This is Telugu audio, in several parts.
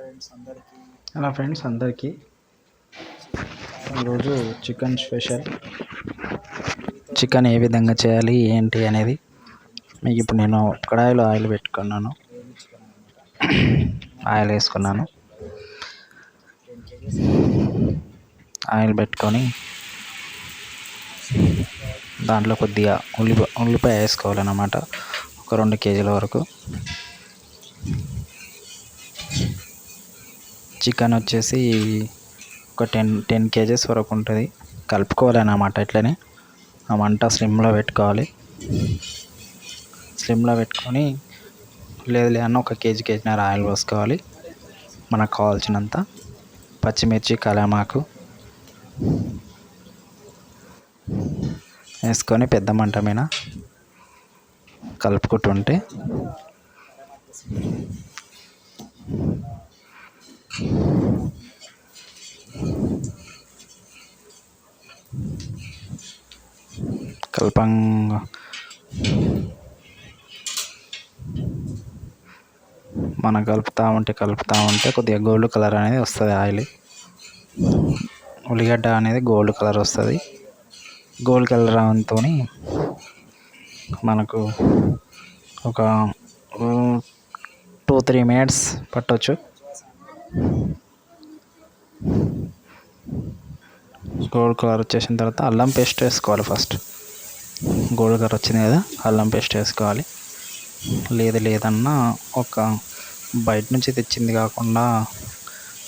హలో ఫ్రెండ్స్ అందరికీ ఈరోజు చికెన్ స్పెషల్. చికెన్ ఏ విధంగా చేయాలి ఏంటి అనేది మీకు ఇప్పుడు నేను కడాయిలో ఆయిల్ పెట్టుకున్నాను. ఆయిల్ వేసుకున్నాను. ఆయిల్ పెట్టుకొని దాంట్లో కొద్దిగా ఉల్లిపాయ వేసుకోవాలన్నమాట. ఒక 2 కేజీల వరకు. చికెన్ వచ్చేసి ఒక 10 కేజెస్ వరకు ఉంటుంది. కలుపుకోవాలన్నమాట. ఇట్లనే ఆ మంట స్లిమ్లో పెట్టుకోవాలి. స్లిమ్లో పెట్టుకొని లేదు అన్న 1 కేజీన్నర ఆయిల్ పోసుకోవాలి. మనకు కావాల్సినంత పచ్చిమిర్చి, కలామాకు వేసుకొని పెద్ద మంట మీద కలుపుకుంటుంటే మనం కలుపుతూ ఉంటే కొద్దిగా గోల్డ్ కలర్ అనేది వస్తుంది. ఆయిల్ ఉల్లిగడ్డ అనేది గోల్డ్ కలర్ వస్తుంది. గోల్డ్ కలర్ రావడంతో మనకు ఒక 2-3 మినిట్స్ పట్టవచ్చు. గోల్డ్ కలర్ వచ్చేసిన తర్వాత అల్లం పేస్ట్ వేసుకోవాలి. ఫస్ట్ గోల్డ్ కలర్ వచ్చింది కదా, అల్లం పేస్ట్ వేసుకోవాలి. లేదన్నా ఒక బయట నుంచి తెచ్చింది కాకుండా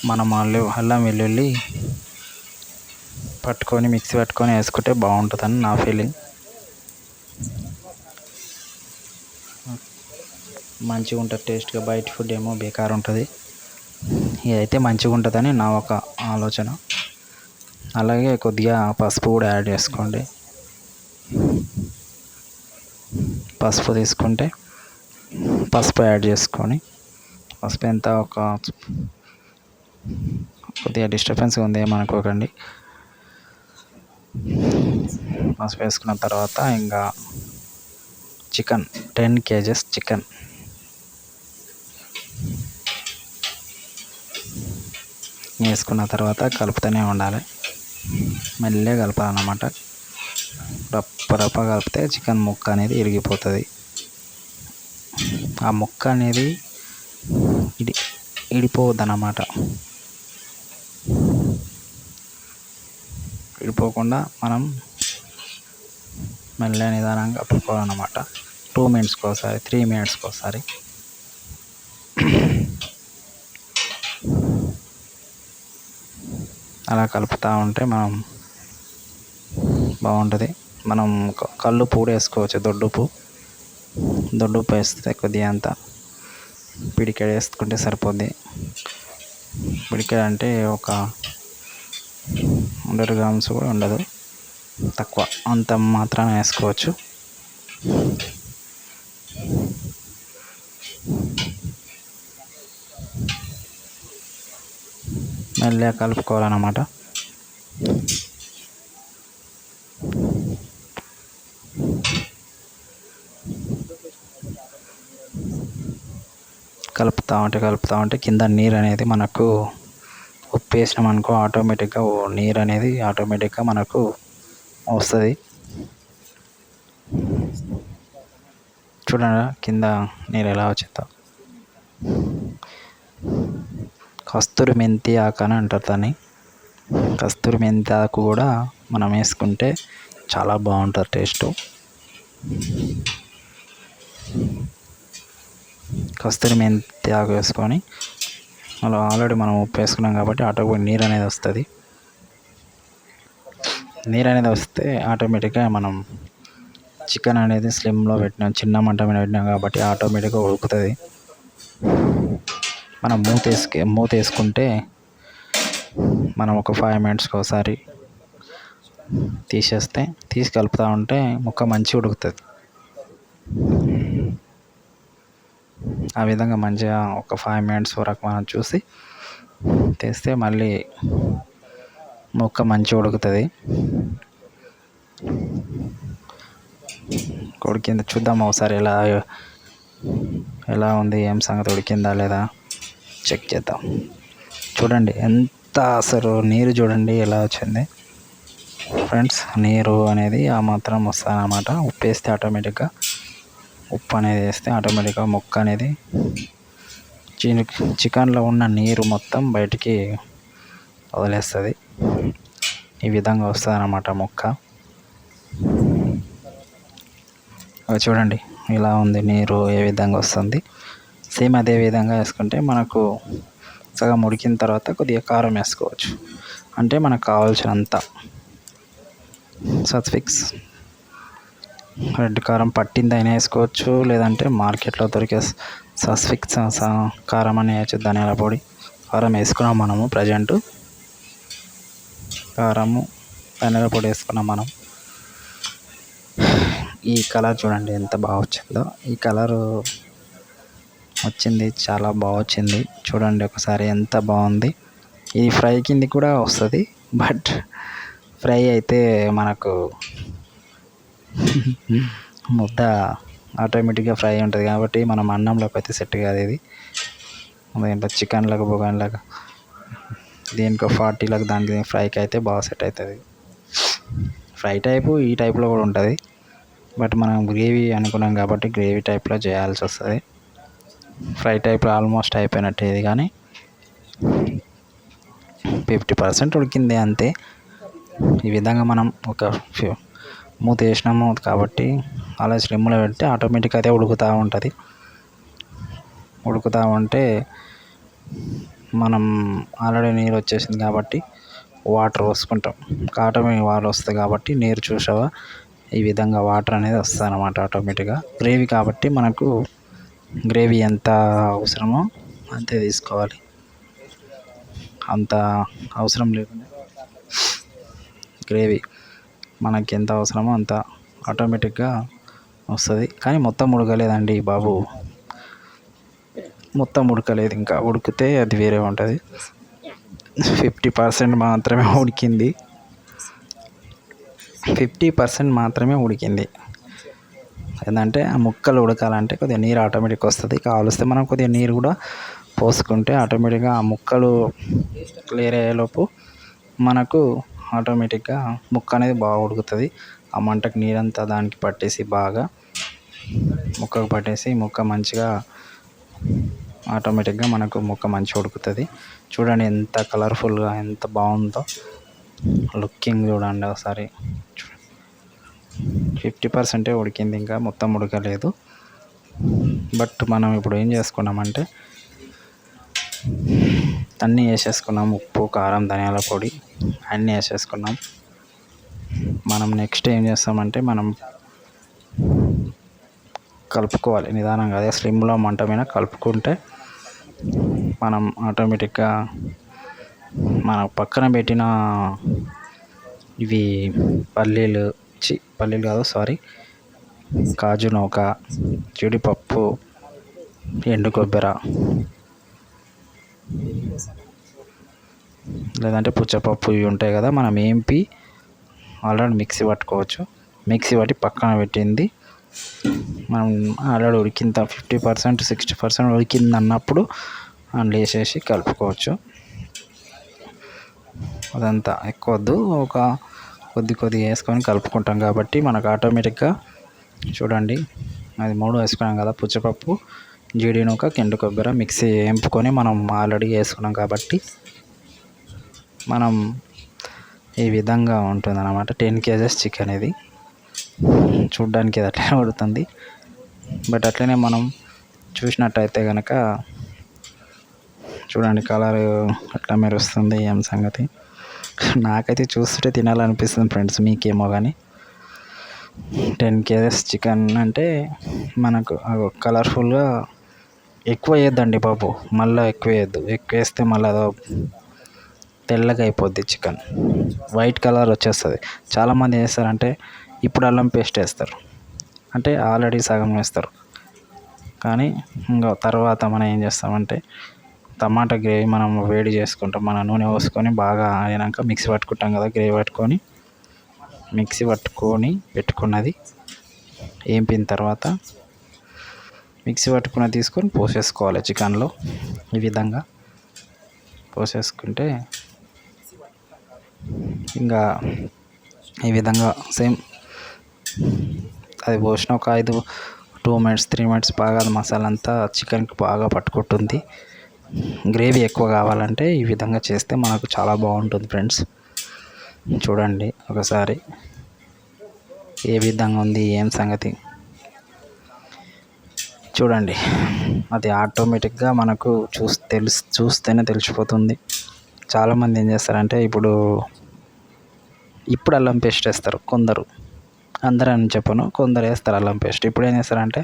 మనం అల్లం వెల్లుల్లి మిక్సీ పట్టుకొని వేసుకుంటే బాగుంటుందని నా ఫీలింగ్. మంచిగా ఉంటుంది టేస్ట్గా. బయట ఫుడ్ ఏమో బేకార్ ఉంటుంది, ఇదైతే మంచిగా ఉంటుందని నా ఒక ఆలోచన. అలాగే కొద్దిగా పసుపు కూడా యాడ్ చేసుకోండి. పసుపు తీసుకుంటే పసుపు యాడ్ చేసుకొని, పసుపు ఎంత ఒక కొద్దిగా డిస్టర్బెన్స్ ఉంది ఏమనుకోకండి. పసుపు వేసుకున్న తర్వాత ఇంకా చికెన్ 10 కేజెస్ చికెన్ వేసుకున్న తర్వాత కలుపుతూనే ఉండాలి. మెల్లగా కలపాలన్నమాట. రప్ప కలిపితే చికెన్ ముక్క అనేది ఇరిగిపోతుంది. ఆ ముక్క అనేది ఇడిపోవద్దన్నమాట. ఇడిపోకుండా మెల్లగా నిదానంగా కలుపుకోవాలన్నమాట. 2 మినిట్స్కి ఒకసారి, 3 మినిట్స్కి ఒకసారి. అలా కలుపుతూ ఉంటే బాగుంటుంది. మనం కల్లుప్పు కూడా వేసుకోవచ్చు. దొడ్డుప్పు వేస్తే కొద్దిగా అంత పిడికెడు వేసుకుంటే సరిపోద్ది. పిడికెడు అంటే ఒక 100 గ్రామ్స్ కూడా ఉండదు, తక్కువ. అంత మాత్రాన వేసుకోవచ్చు. మెల్లగా కలుపుకోవాలన్నమాట. కలుపుతూ ఉంటే కింద నీరు అనేది మనకు ఉప్పు వేసినామనుకో ఆటోమేటిక్గా నీరు అనేది మనకు వస్తుంది. చూడండి కింద నీరు ఎలా వచ్చిందో. కస్తూరి మెంతి ఆకు అని అంటారు దాన్ని. కస్తూరి మెంతి ఆకు కూడా మనం వేసుకుంటే చాలా బాగుంటుంది టేస్ట్. కస్తూరి మెంతి ఆకు వేసుకొని అలా ఆల్రెడీ మనం ఉప్పు వేసుకున్నాం కాబట్టి ఆటోమేటిక్ నీరు అనేది వస్తుంది. నీరు అనేది వస్తే ఆటోమేటిక్గా మనం చికెన్ అనేది స్లిమ్లో పెట్టినాం, చిన్న మంట మీద పెట్టినాం కాబట్టి ఆటోమేటిక్గా ఉడుకుతుంది. మనం మూత వేసుకుంటే మనం ఒక 5 మినిట్స్కి ఒకసారి తీసి కలుపుతూ ఉంటే ముక్క మంచిగా ఉడుకుతుంది. ఆ విధంగా మంచిగా ఒక 5 మినిట్స్ వరకు మనం చూసి తీస్తే మళ్ళీ ముక్క మంచిగా ఉడుకుతుంది. ఉడికింది చూద్దాం ఒకసారి ఎలా ఉంది, ఏం సంగతి, ఉడికిందా లేదా. చెక్ చేద్దాం. చూడండి ఎంత అసలు నీరు చూడండి ఎలా వచ్చింది ఫ్రెండ్స్. నీరు అనేది ఆ మాత్రం వస్తుంది అన్నమాట. ఉప్పు వేస్తే ఆటోమేటిక్గా ఉప్పు అనేది వేస్తే ఆటోమేటిక్గా ముక్క అనేది చికెన్లో ఉన్న నీరు మొత్తం బయటికి వదిలేస్తుంది. ఈ విధంగా వస్తుంది అన్నమాట ముక్క. చూడండి ఇలా ఉంది నీరు ఏ విధంగా వస్తుంది. సేమ్ అదే విధంగా వేసుకుంటే మనకు సగం ఉడికిన తర్వాత కొద్దిగా కారం వేసుకోవచ్చు. అంటే మనకు కావాల్సినంత సస్ఫిక్స్ రెడ్ కారం పట్టిందైనా వేసుకోవచ్చు, లేదంటే మార్కెట్లో దొరికే సస్ఫిక్స్ కారం అని వేయచ్చు. ధనియాల పొడి కారం వేసుకున్నాం మనము. ప్రజెంట్ కారము ధనియాల పొడి వేసుకున్నాం మనం. ఈ కలర్ చూడండి ఎంత బాగా వచ్చిందో. ఈ కలరు వచ్చింది, చాలా బాగా వచ్చింది. చూడండి ఒకసారి ఎంత బాగుంది. ఇది ఫ్రై కింద కూడా వస్తుంది, బట్ ఫ్రై అయితే మనకు ముద్ద ఆటోమేటిక్గా ఫ్రై ఉంటుంది కాబట్టి మనం అన్నంలోకి అయితే సెట్ కాదు. ఇది దీంట్లో చికెన్లకు బొగాన్లకు దీనికి 40లకు దానికి ఫ్రైకి అయితే బాగా సెట్ అవుతుంది. ఫ్రై టైపు ఈ టైప్లో కూడా ఉంటుంది, బట్ మనం గ్రేవీ అనుకున్నాం కాబట్టి గ్రేవీ టైప్లో చేయాల్సి వస్తుంది. ఫ్రై టైప్లో ఆల్మోస్ట్ అయిపోయినట్టు ఇది, కానీ 50% ఉడికింది అంతే. ఈ విధంగా మనం ఒక మూత వేసినాము కాబట్టి అలా స్లిమ్లో పెడితే ఆటోమేటిక్గా అయితే ఉడుకుతూ ఉంటుంది. ఉడుకుతూ ఉంటే మనం ఆల్రెడీ నీరు వచ్చేసింది కాబట్టి వాటర్ పోసుకుంటాం. ఆటోమేటిక్ వాటర్ వస్తుంది కాబట్టి నీరు చూసావా ఈ విధంగా వాటర్ అనేది వస్తుంది అన్నమాట ఆటోమేటిక్గా. గ్రేవీ కాబట్టి మనకు గ్రేవీ ఎంత అవసరమో అంతే తీసుకోవాలి. అంత అవసరం లేకుండా గ్రేవీ మనకి ఎంత అవసరమో అంత ఆటోమేటిక్గా వస్తుంది. కానీ మొత్తం ఉడకలేదండి బాబు, మొత్తం ఉడకలేదు. ఇంకా ఉడికితే అది వేరే ఉంటుంది. 50% మాత్రమే ఉడికింది. 50% మాత్రమే ఉడికింది. ఏంటంటే ఆ ముక్కలు ఉడకాలంటే కొద్దిగా నీరు ఆటోమేటిక్గా వస్తుంది. కావలిస్తే మనం కొద్దిగా నీరు కూడా పోసుకుంటే ఆటోమేటిక్గా ఆ ముక్కలు క్లియర్ అయ్యేలోపు మనకు ఆటోమేటిక్గా ముక్క అనేది బాగా ఉడుకుతుంది. ఆ మంటకు నీరంతా దానికి పట్టేసి బాగా ముక్కకు పట్టేసి ముక్క మంచిగా ఆటోమేటిక్గా మనకు ముక్క మంచిగా ఉడుకుతుంది. చూడండి ఎంత కలర్ఫుల్గా ఎంత బాగుందో లుకింగ్ చూడండి ఒకసారి. 50% ఉడికింది, ఇంకా మొత్తం ఉడకలేదు. బట్ మనం ఇప్పుడు ఏం చేసుకున్నామంటే అన్నీ వేసేసుకున్నాం. ఉప్పు, కారం, ధనియాల పొడి అన్నీ వేసేసుకున్నాం. మనం నెక్స్ట్ ఏం చేస్తామంటే మనం కలుపుకోవాలి నిదానంగా. అదే స్లిమ్లో మంట మీద కలుపుకుంటే మనం ఆటోమేటిక్గా మన పక్కన పెట్టిన ఇవి పల్లీలు కాదు సారీ కాజు నూక, జీడిపప్పు, ఎండు కొబ్బరి లేదంటే పుచ్చపప్పు ఇవి ఉంటాయి కదా, మనం ఏంపి ఆల్రెడీ మిక్సీ పట్టుకోవచ్చు. మిక్సీ పట్టి పక్కన పెట్టింది మనం ఆల్రెడీ ఉడికింత 50% 60% ఉడికింది అన్నప్పుడు అందులో వేసేసి కలుపుకోవచ్చు. అదంతా ఎక్కువ వద్దు, ఒక కొద్దిగా వేసుకొని కలుపుకుంటాం కాబట్టి మనకు ఆటోమేటిక్గా చూడండి అది 3 వేసుకున్నాం కదా, పుచ్చపప్పు, జీడి నూక, ఎండు కొబ్బరి మిక్సీ వేంపుకొని మనం ఆల్రెడీ వేసుకున్నాం కాబట్టి మనం ఈ విధంగా ఉంటుంది అన్నమాట. 10 kgs చికెన్ ఇది. చూడ్డానికి అది అట్లనే పడుతుంది, బట్ అట్లనే మనం చూసినట్టయితే కనుక చూడండి కలర్ అట్లా మెరుస్తుంది. ఏం సంగతి, నాకైతే చూస్తుంటే తినాలనిపిస్తుంది ఫ్రెండ్స్, మీకేమో కానీ. 10 kgs చికెన్ అంటే మనకు కలర్ఫుల్గా ఎక్కువ వేయద్దండి బాబు, మళ్ళీ ఎక్కువ వేయద్దు. ఎక్కువ వేస్తే మళ్ళీ అదో తెల్లగా అయిపోద్ది చికెన్, వైట్ కలర్ వచ్చేస్తుంది. చాలామంది వేస్తారంటే ఇప్పుడు అల్లం పేస్ట్ వేస్తారు, అంటే ఆల్రెడీ సగం వేస్తారు. కానీ ఇంకా తర్వాత మనం ఏం చేస్తామంటే టమాటా గ్రేవీ మనం వేడి చేసుకుంటాం. మన నూనె పోసుకొని బాగా అయినాక మిక్సీ పట్టుకుంటాం కదా, గ్రేవీ పట్టుకొని మిక్సీ పట్టుకొని పెట్టుకున్నది వేపిన తర్వాత మిక్సీ పట్టుకున్నది తీసుకొని పోసేసుకోవాలి చికెన్లో ఈ విధంగా. పోసేసుకుంటే ఇంకా ఈ విధంగా సేమ్ అది పోసిన ఒక 2 మినిట్స్ 3 మినిట్స్ బాగా మసాలా అంతా చికెన్కి బాగా పట్టుకుంటుంది. గ్రేవీ ఎక్కువ కావాలంటే ఈ విధంగా చేస్తే మనకు చాలా బాగుంటుంది ఫ్రెండ్స్. చూడండి ఒకసారి ఏ విధంగా ఉంది ఏం సంగతి చూడండి. అది ఆటోమేటిక్గా మనకు చూస్తేనే తెలిసిపోతుంది. చాలామంది ఏం చేస్తారంటే ఇప్పుడు అల్లం పేస్ట్ వేస్తారు కొందరు, అందరూ అని చెప్పను, కొందరు వేస్తారు అల్లం పేస్ట్. ఇప్పుడు ఏం చేస్తారంటే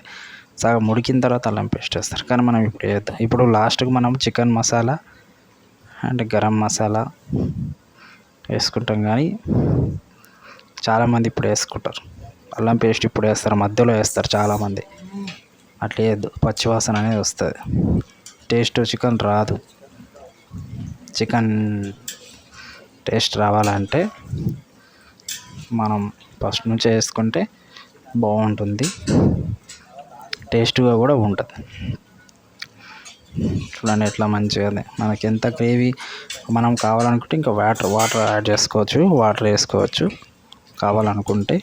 సగం ఉడికిన తర్వాత అల్లం పేస్ట్ వేస్తారు. కానీ మనం ఇప్పుడు వేద్దాం. ఇప్పుడు లాస్ట్కి మనం చికెన్ మసాలా అండ్ గరం మసాలా వేసుకుంటాం. కానీ చాలామంది ఇప్పుడు వేసుకుంటారు అల్లం పేస్ట్, ఇప్పుడు వేస్తారు, మధ్యలో వేస్తారు చాలామంది. అట్లా వేయద్దు, పచ్చివాసన అనేది వస్తుంది, టేస్ట్ చికెన్ రాదు. చికెన్ టేస్ట్ రావాలంటే మనం ఫస్ట్ నుంచి వేసుకుంటే బాగుంటుంది, టేస్ట్గా కూడా ఉంటుంది. చూడండి ఎట్లా మంచిగా మనకి ఎంత గ్రేవీ మనం కావాలనుకుంటే ఇంకా వాటర్ యాడ్ చేసుకోవచ్చు, వాటర్ వేసుకోవచ్చు కావాలనుకుంటే.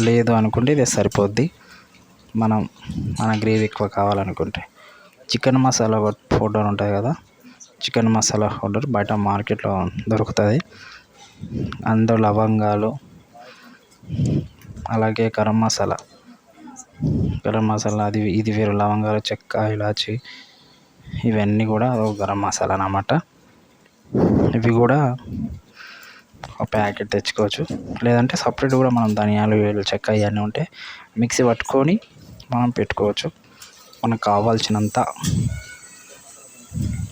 లేదు అనుకుంటే ఇది సరిపోద్ది. మన గ్రేవీ ఎక్కువ కావాలనుకుంటే చికెన్ మసాలా పౌడర్ ఉంటుంది కదా, చికెన్ మసాలా పౌడర్ బయట మార్కెట్లో దొరుకుతుంది. అందులో లవంగాలు, అలాగే గరం మసాలా ఇది వేరు, లవంగాలు, చెక్క, ఇలాచి ఇవన్నీ కూడా గరం మసాలా అన్నమాట. ఇవి కూడా ఒక ప్యాకెట్ తెచ్చుకోవచ్చు, లేదంటే సపరేట్ కూడా మనం ధనియాలు, చెక్క ఇవన్నీ ఉంటే మిక్సీ పట్టుకొని మనం పెట్టుకోవచ్చు. మనకు కావాల్సినంత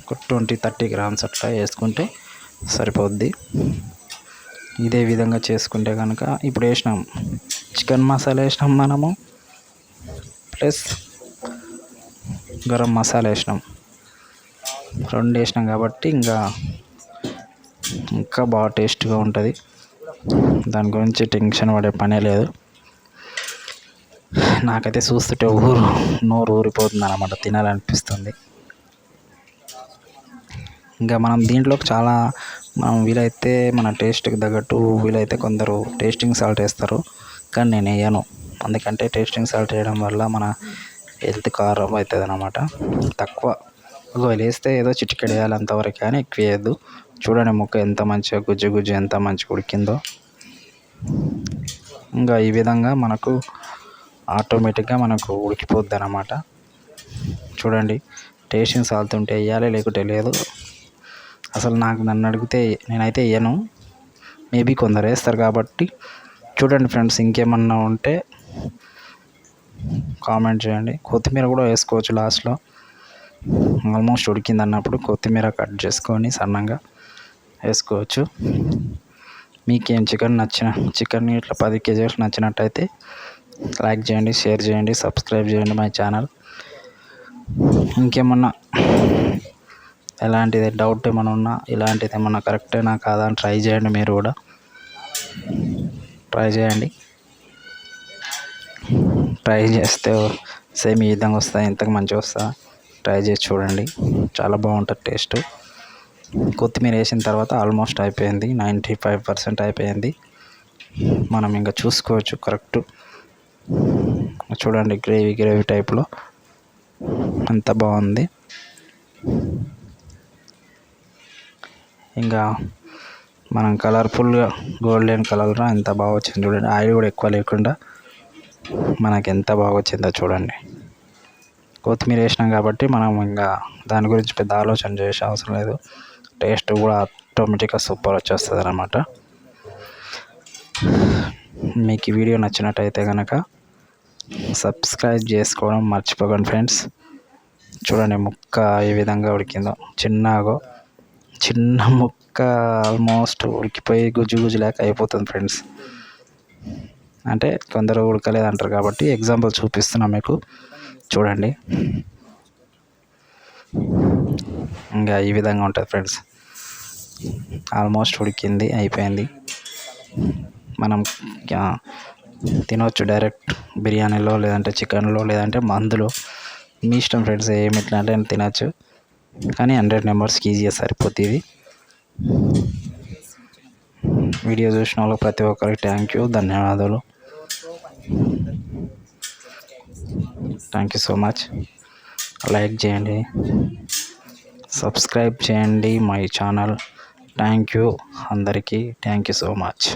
ఒక 20-30 గ్రామ్స్ అట్లా వేసుకుంటే సరిపోద్ది. ఇదే విధంగా చేసుకుంటే కనుక ఇప్పుడు వేసినాం చికెన్ మసాలా, వేసినాం మనము, ప్లస్ గరం మసాలా వేసినాం, 2 వేసినాం కాబట్టి ఇంకా బాగా టేస్ట్గా ఉంటుంది. దాని గురించి టెన్షన్ పడే పనే లేదు. నాకైతే చూస్తుంటే నోరు ఊరిపోతుంది అన్నమాట, తినాలనిపిస్తుంది. ఇంకా మనం దీంట్లోకి మనం వీలైతే మన టేస్ట్కి తగ్గట్టు, వీలైతే కొందరు టేస్టింగ్ సాల్ట్ వేస్తారు, కానీ నేను వేయను. ఎందుకంటే టేస్టింగ్ సాల్ట్ వేయడం వల్ల మన హెల్త్ ఖరాబ్ అవుతుంది అన్నమాట. తక్కువ ఒకవేళ వేస్తే ఏదో చిటికెడు వేయాలి అంతవరకు, కానీ ఎక్కువ వేయద్దు. చూడండి ముక్క ఎంత మంచిగా గుజ్జు ఎంత మంచిగా ఉడికిందో. ఇంకా ఈ విధంగా మనకు ఆటోమేటిక్గా మనకు ఉడికిపోద్ది అన్నమాట. చూడండి టేస్టింగ్ సాల్ట్ ఉంటే వేయాలి, లేకుంటే లేదు. అసలు నన్ను అడిగితే నేనైతే వేయను, మేబీ కొందరు వేస్తారు కాబట్టి. చూడండి ఫ్రెండ్స్, ఇంకేమన్నా ఉంటే కామెంట్ చేయండి. కొత్తిమీర కూడా వేసుకోవచ్చు లాస్ట్లో, ఆల్మోస్ట్ ఉడికింది అన్నప్పుడు కొత్తిమీర కట్ చేసుకొని సన్నంగా వేసుకోవచ్చు. మీకేం చికెన్ ఇట్లా 10 కేజీలు నచ్చినట్టయితే లైక్ చేయండి, షేర్ చేయండి, సబ్స్క్రైబ్ చేయండి మై ఛానల్. ఇంకేమన్నా ఎలాంటిది డౌట్ ఏమైనా ఉన్నా, ఇలాంటిది ఏమన్నా కరెక్టేనా కాదా అని ట్రై చేయండి. మీరు కూడా ట్రై చేయండి. ట్రై చేస్తే సేమ్ ఈ విధంగా వస్తాయి, ఇంతకు మంచిగా వస్తా. ట్రై చేసి చూడండి, చాలా బాగుంటుంది టేస్ట్. కొత్తిమీర వేసిన తర్వాత ఆల్మోస్ట్ అయిపోయింది, 95% అయిపోయింది. మనం ఇంకా చూసుకోవచ్చు కరెక్ట్. చూడండి గ్రేవీ టైప్లో అంత బాగుంది. ఇంకా మనం కలర్ఫుల్గా గోల్డెన్ కలర్లో ఎంత బాగా వచ్చింది చూడండి. ఆయిల్ కూడా ఎక్కువ లేకుండా మనకి ఎంత బాగా వచ్చిందో చూడండి. కొత్తిమీర వేసినాం కాబట్టి మనం ఇంకా దాని గురించి పెద్ద ఆలోచన చేసే అవసరం లేదు. టేస్ట్ కూడా ఆటోమేటిక్గా సూపర్ వచ్చేస్తుంది అన్నమాట. మీకు ఈ వీడియో నచ్చినట్టయితే కనుక సబ్స్క్రైబ్ చేసుకోవడం మర్చిపోకండి ఫ్రెండ్స్. చూడండి ముక్క ఏ విధంగా ఉడికిందో, చిన్న ముక్క ఆల్మోస్ట్ ఉడికిపోయి గుజ్జు లేక అయిపోతుంది ఫ్రెండ్స్. అంటే కొందరు ఉడకలేదు అంటారు కాబట్టి ఎగ్జాంపుల్ చూపిస్తున్నా మీకు. చూడండి ఇంకా ఈ విధంగా ఉంటుంది ఫ్రెండ్స్. ఆల్మోస్ట్ ఉడికింది, అయిపోయింది. మనం తినవచ్చు డైరెక్ట్ బిర్యానీలో, లేదంటే చికెన్లో, లేదంటే మందులో, మీ ఇష్టం ఫ్రెండ్స్. ఏమి ఇట్లా అంటే తినచ్చు. కానీ 100 మెంబర్స్కి ఈజీగా సరిపోతుంది ఇది. వీడియో చూసిన వాళ్ళకి ప్రతి ఒక్కరికి థ్యాంక్ యూ, ధన్యవాదాలు. Thank you so much. Like చేయండి, సబ్స్క్రైబ్ చేయండి మై ఛానల్. థ్యాంక్ యూ అందరికీ. Thank you so much.